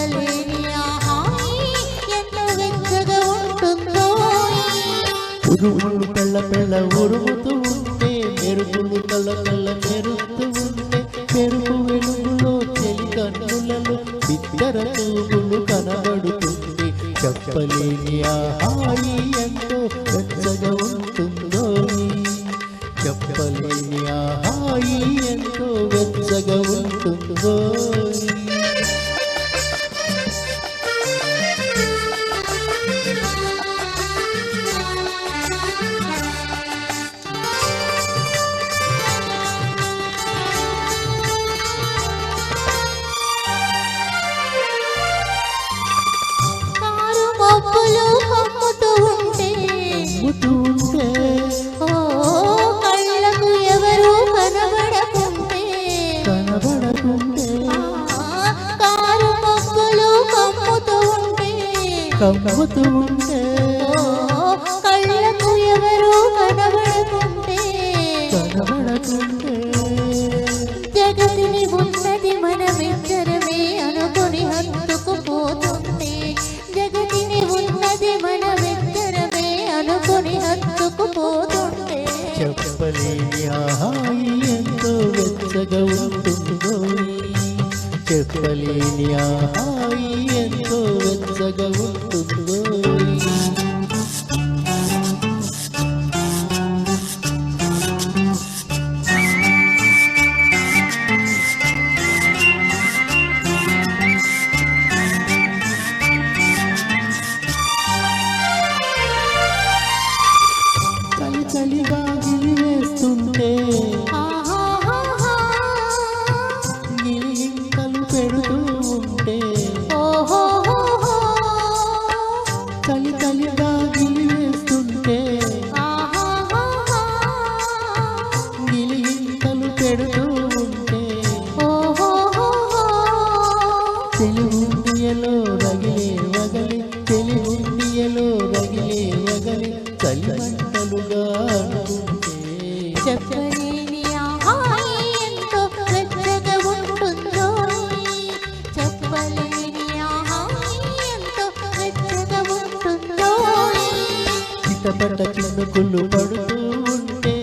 చెప్పలేని ఆ హాయి ఎంత వెచ్చగా ఉంటుందో. ఉరుములు పెళ్ళ పెళ్ళ ఉరుముతూ ఉంటే, మెరుపులు కళ్ళ కళ్ళ మెరుస్తూ ఉంటే, మెరుపు వెలుగులో చెలి కన్నులలో బిత్తర చూపులు కనబడుతుంది. చెప్పలేని ఆ హాయి ఎంతో వెచ్చగా ఉంటుందో. చెప్పలేని ఆ హాయి ఎంతో వెచ్చగా ఉంటుందో. మబ్బులు కమ్ముతూ ఉంటే, ఓ కళ్ళకు ఎవరు కనబడకుంటే, కారు మబ్బులు కమ్ముతూ ఉంటే, ఓ కళ్ళకు ఎవరు కనబడకుంటే, జగతిని ఉన్నది మనమిద్దరమే అనుకుని హత్తుకుపోతుంటే, జగతిని ఉన్నది మనమిద్దరమే అనుకుని హత్తుకుపోతుంటే. చెప్పలేని ఆ హాయి ఎంతో వెచ్చగా ఉంటుందో. చెప్పలేని ఆ హాయి ఎంతో వెచ్చగా ఉంటుందో. చలి చలిగా గిలివేస్తుంటే, గిలిగింతలు పెడుతూ ఉంటే, చలి చలిగా గిలివేస్తుంటే, గిలిగింతలు పెడుతూ ఉంటే, తెలుగుండియలో రగిలే వగలి, తెలుగుండియలో రగిలే వగలి చలిమంటలుగా అనుకుంటే. చెప్పలేని ఆ హాయి ఎంతో వెచ్చగా ఉంటుందో. చెప్పలేని ఆ హాయి ఎంతో వెచ్చగా ఉంటుందో. చిటపట చినుకులు పడుతూ ఉంటే,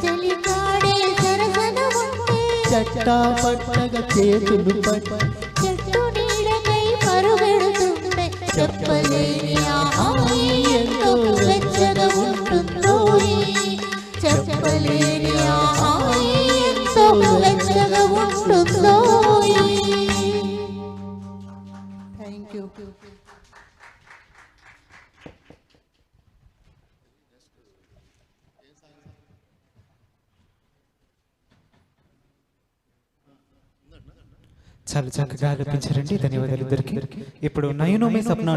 చలికాడే సరసన ఉంటే, చట్టా పట్టగా చేతులు పట్టి, చెట్టు నీడకై పరుగెడుతుంటే. చెప్పలేని ఆ హాయి ఎంతో వెచ్చగా ఉంటుందో. చెప్పలేని ఆ హాయి ఎంతో వెచ్చగా ఉంటుందో. Thank you. చాలా చక్కగా ఆలపించారండి. ధన్యవాదాలు ఇద్దరికి. ఇప్పుడు నయనోమే సప్న